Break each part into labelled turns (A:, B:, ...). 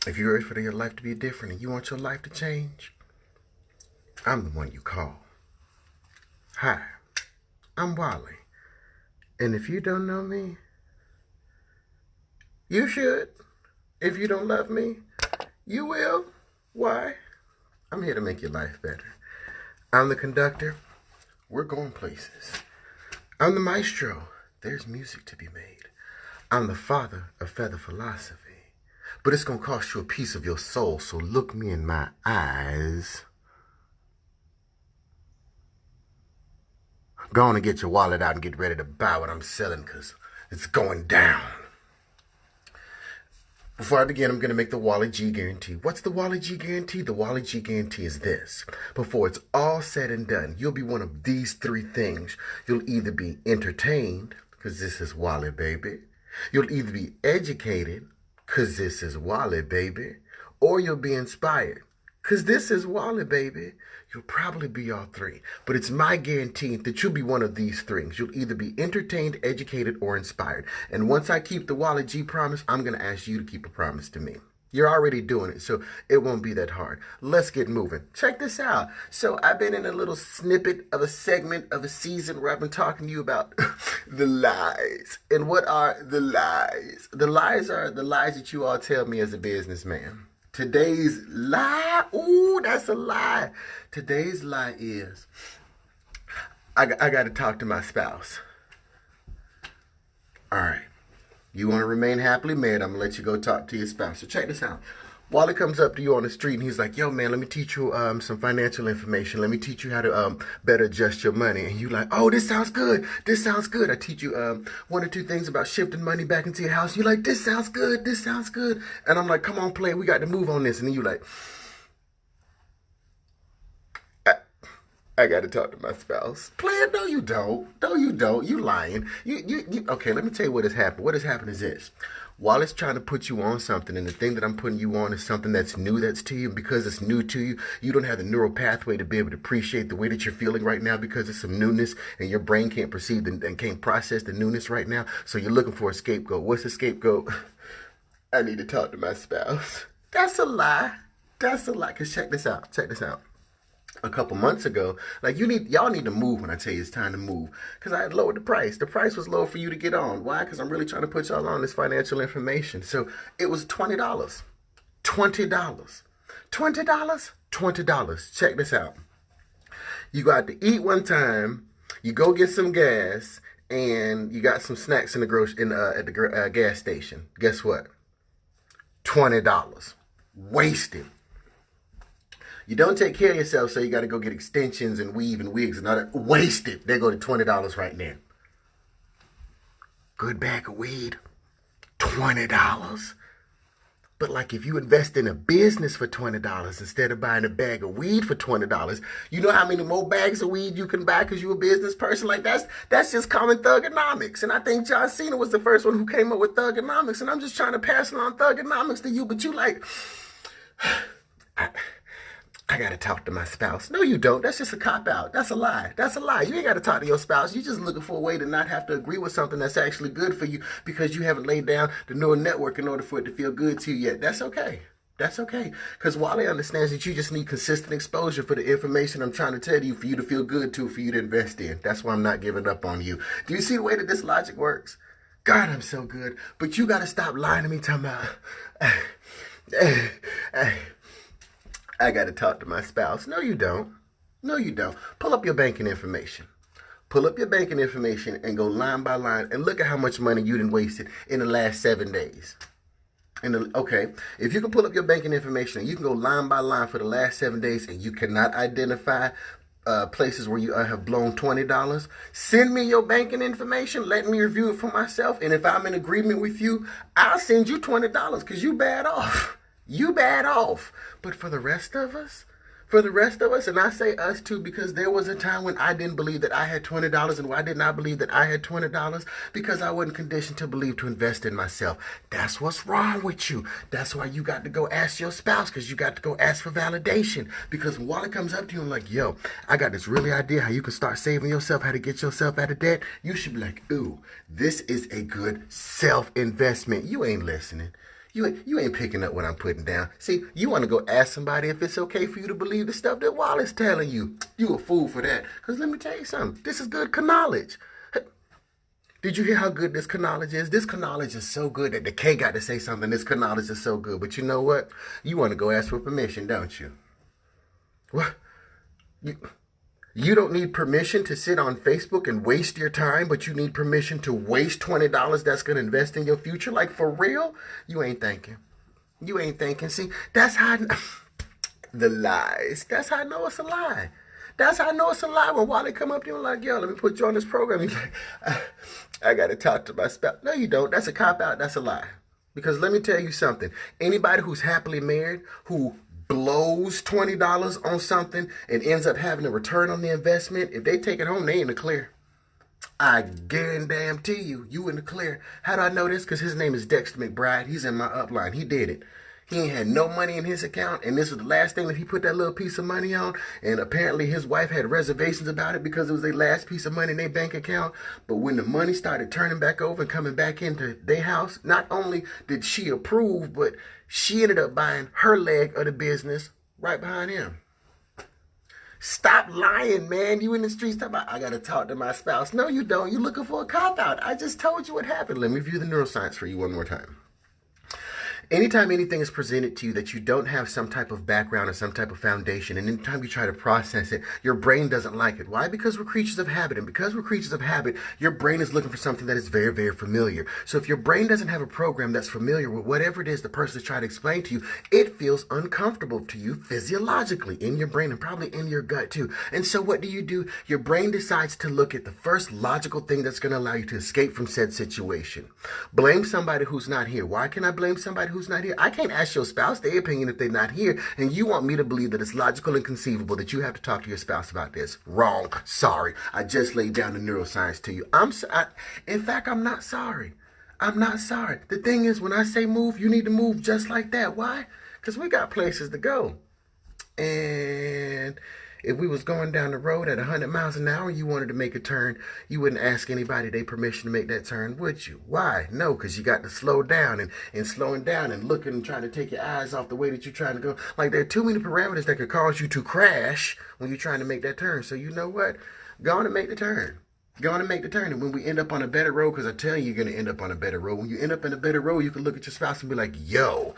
A: If you're ready for your life to be different and you want your life to change, I'm the one you call. Hi, I'm Wally. And if you don't know me, you should. If you don't love me, you will. Why? I'm here to make your life better. I'm the conductor. We're going places. I'm the maestro. There's music to be made. I'm the father of feather philosophy. But it's going to cost you a piece of your soul, so look me in my eyes. Go on and get your wallet out and get ready to buy what I'm selling, because it's going down. Before I begin, I'm going to make the Wallah G guarantee. What's the Wallah G guarantee? The Wallah G guarantee is this. Before it's all said and done, you'll be one of these three things. You'll either be entertained, because this is Wallah Baby. You'll either be educated, because this is Wallah Baby. Or you'll be inspired, because this is Wallah Baby. You'll probably be all three. But it's my guarantee that you'll be one of these things. You'll either be entertained, educated, or inspired. And once I keep the Wallah G promise, I'm going to ask you to keep a promise to me. You're already doing it, so it won't be that hard. Let's get moving. Check this out. So I've been in a little snippet of a segment of a season where I've been talking to you about the lies. And what are the lies? The lies are the lies that you all tell me as a businessman. Today's lie, ooh, that's a lie. Today's lie is, I got to talk to my spouse. All right. You want to remain happily married, I'm going to let you go talk to your spouse. So check this out. Wally comes up to you on the street and he's like, yo, man, let me teach you some financial information. Let me teach you how to better adjust your money. And you're like, oh, this sounds good. This sounds good. I teach you one or two things about shifting money back into your house. You're like, this sounds good. This sounds good. And I'm like, come on, play. We got to move on this. And then you're like, I got to talk to my spouse. Player, no, you don't. No, you don't. You lying. You. Okay, let me tell you what has happened. What has happened is this. While it's trying to put you on something, and the thing that I'm putting you on is something that's new, that's to you, because it's new to you, you don't have the neural pathway to be able to appreciate the way that you're feeling right now because it's some newness, and your brain can't perceive and can't process the newness right now, so you're looking for a scapegoat. What's the scapegoat? I need to talk to my spouse. That's a lie. That's a lie, because check this out. Check this out. A couple months ago, like y'all need to move when I tell you it's time to move, because I had lowered the price. The price was low for you to get on. Why? Because I'm really trying to put y'all on this financial information. So it was $20. $20. $20? $20. Check this out. You go out to eat one time, you go get some gas, and you got some snacks in the at the gas station. Guess what? $20. Wasted. You don't take care of yourself, so you got to go get extensions and weave and wigs and all that. Wasted. They go to $20 right now. Good bag of weed, $20. But like if you invest in a business for $20 instead of buying a bag of weed for $20, you know how many more bags of weed you can buy because you're a business person? Like that's just common thugonomics. And I think John Cena was the first one who came up with thugonomics. And I'm just trying to pass along thugonomics to you, but you like... I got to talk to my spouse. No, you don't. That's just a cop-out. That's a lie. That's a lie. You ain't got to talk to your spouse. You're just looking for a way to not have to agree with something that's actually good for you because you haven't laid down the neural network in order for it to feel good to you yet. That's okay. That's okay. Because Wally understands that you just need consistent exposure for the information I'm trying to tell you for you to feel good to, for you to invest in. That's why I'm not giving up on you. Do you see the way that this logic works? God, I'm so good. But you got to stop lying to me talking about... I got to talk to my spouse. No, you don't. No, you don't. Pull up your banking information. Pull up your banking information and go line by line and look at how much money you done wasted in the last 7 days. Okay, if you can pull up your banking information and you can go line by line for the last 7 days and you cannot identify places where you have blown $20, send me your banking information. Let me review it for myself. And if I'm in agreement with you, I'll send you $20 because you bad off. You bad off. But for the rest of us, and I say us too, because there was a time when I didn't believe that I had $20. And why didn't I believe that I had $20? Because I wasn't conditioned to believe to invest in myself. That's what's wrong with you. That's why you got to go ask your spouse, because you got to go ask for validation. Because when Wally comes up to you and like, yo, I got this really idea how you can start saving yourself, how to get yourself out of debt. You should be like, ooh, this is a good self-investment. You ain't listening. You ain't picking up what I'm putting down. See, you want to go ask somebody if it's okay for you to believe the stuff that Wallah's telling you. You a fool for that. Because let me tell you something. This is good knowledge. Did you hear how good this knowledge is? This knowledge is so good that the K got to say something. This knowledge is so good. But you know what? You want to go ask for permission, don't you? What? You don't need permission to sit on Facebook and waste your time, but you need permission to waste $20 that's going to invest in your future? Like, for real? You ain't thinking. You ain't thinking. See, that's how the lies. That's how I know it's a lie. That's how I know it's a lie. When Wallah come up to you and like, yo, let me put you on this program. You're like, I got to talk to my spouse. No, you don't. That's a cop-out. That's a lie. Because let me tell you something. Anybody who's happily married, who blows $20 on something and ends up having a return on the investment, if they take it home, they in the clear. I guarantee you in the clear. How do I know this? Because his name is Dexter McBride. He's in my upline. He did it. He ain't had no money in his account, and this was the last thing that he put that little piece of money on, and apparently his wife had reservations about it because it was their last piece of money in their bank account. But when the money started turning back over and coming back into their house, not only did she approve, but she ended up buying her leg of the business right behind him. Stop lying, man. You in the streets talking about, I got to talk to my spouse. No, you don't. You're looking for a cop-out. I just told you what happened. Let me review the neuroscience for you one more time. Anytime anything is presented to you that you don't have some type of background or some type of foundation, and anytime you try to process it, your brain doesn't like it. Why? Because we're creatures of habit. And because we're creatures of habit, your brain is looking for something that is very, very familiar. So if your brain doesn't have a program that's familiar with whatever it is the person is trying to explain to you, it feels uncomfortable to you physiologically in your brain and probably in your gut too. And so what do? Your brain decides to look at the first logical thing that's going to allow you to escape from said situation. Blame somebody who's not here. Why can I blame somebody who's not here? I can't ask your spouse their opinion if they're not here, and you want me to believe that it's logical and conceivable that you have to talk to your spouse about this. Wrong. Sorry. I just laid down the neuroscience to you. In fact, I'm not sorry. I'm not sorry. The thing is, when I say move, you need to move just like that. Why? Because we got places to go. And if we was going down the road at 100 miles an hour, you wanted to make a turn, you wouldn't ask anybody their permission to make that turn, would you? Why? No, because you got to slow down, and slowing down and looking and trying to take your eyes off the way that you're trying to go. Like, there are too many parameters that could cause you to crash when you're trying to make that turn. So you know what? Go on and make the turn. Go on and make the turn. And when we end up on a better road, because I tell you, you're going to end up on a better road. When you end up in a better road, you can look at your spouse and be like, yo,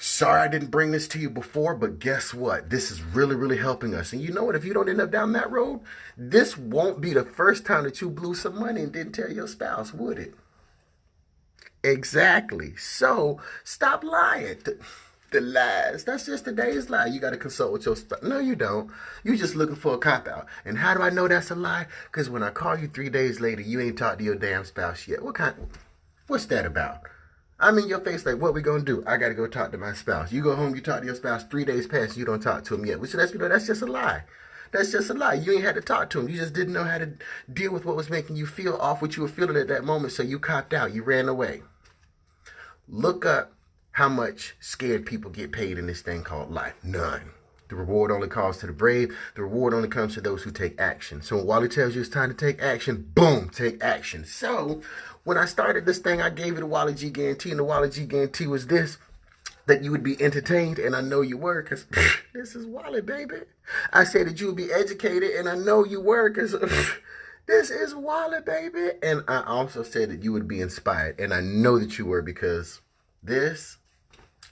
A: sorry I didn't bring this to you before, but guess what? This is really, really helping us. And you know what? If you don't end up down that road, this won't be the first time that you blew some money and didn't tell your spouse, would it? Exactly. So stop lying. The lies. That's just today's lie. You got to consult with your spouse. No, you don't. You're just looking for a cop-out. And how do I know that's a lie? Because when I call you 3 days later, you ain't talked to your damn spouse yet. What's that about? I'm in your face like, what we gonna do? I gotta go talk to my spouse. You go home, you talk to your spouse, 3 days pass, you don't talk to him yet. Which lets me know that's just a lie. That's just a lie. You ain't had to talk to him. You just didn't know how to deal with what was making you feel off what you were feeling at that moment, so you copped out. You ran away. Look up how much scared people get paid in this thing called life. None. The reward only comes to the brave. The reward only comes to those who take action. So when Wallah tells you it's time to take action, boom, take action. So when I started this thing, I gave it a Wallah G guarantee, and the Wallah G guarantee was this, that you would be entertained, and I know you were, because this is Wallah, baby. I said that you would be educated, and I know you were, because this is Wallah, baby. And I also said that you would be inspired, and I know that you were, because this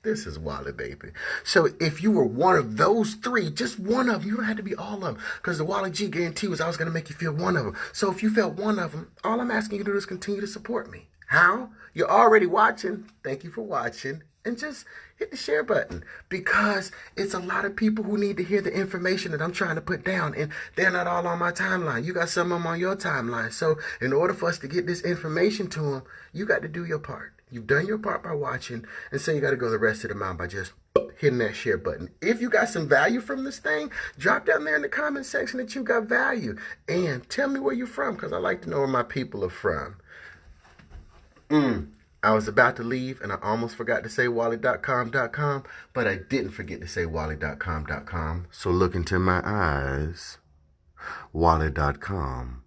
A: is Wallah, baby. So if you were one of those three, just one of them, you don't have to be all of them, because the Wallah G guarantee was I was going to make you feel one of them. So if you felt one of them, all I'm asking you to do is continue to support me. How? You're already watching. Thank you for watching. And just hit the share button, because it's a lot of people who need to hear the information that I'm trying to put down, and they're not all on my timeline. You got some of them on your timeline. So in order for us to get this information to them, you got to do your part. You've done your part by watching, and so you got to go the rest of the mile by just hitting that share button. If you got some value from this thing, drop down there in the comment section that you got value, and tell me where you're from, because I like to know where my people are from. I was about to leave, and I almost forgot to say wallah.com.com, but I didn't forget to say wallah.com.com. So look into my eyes, wallah.com.com.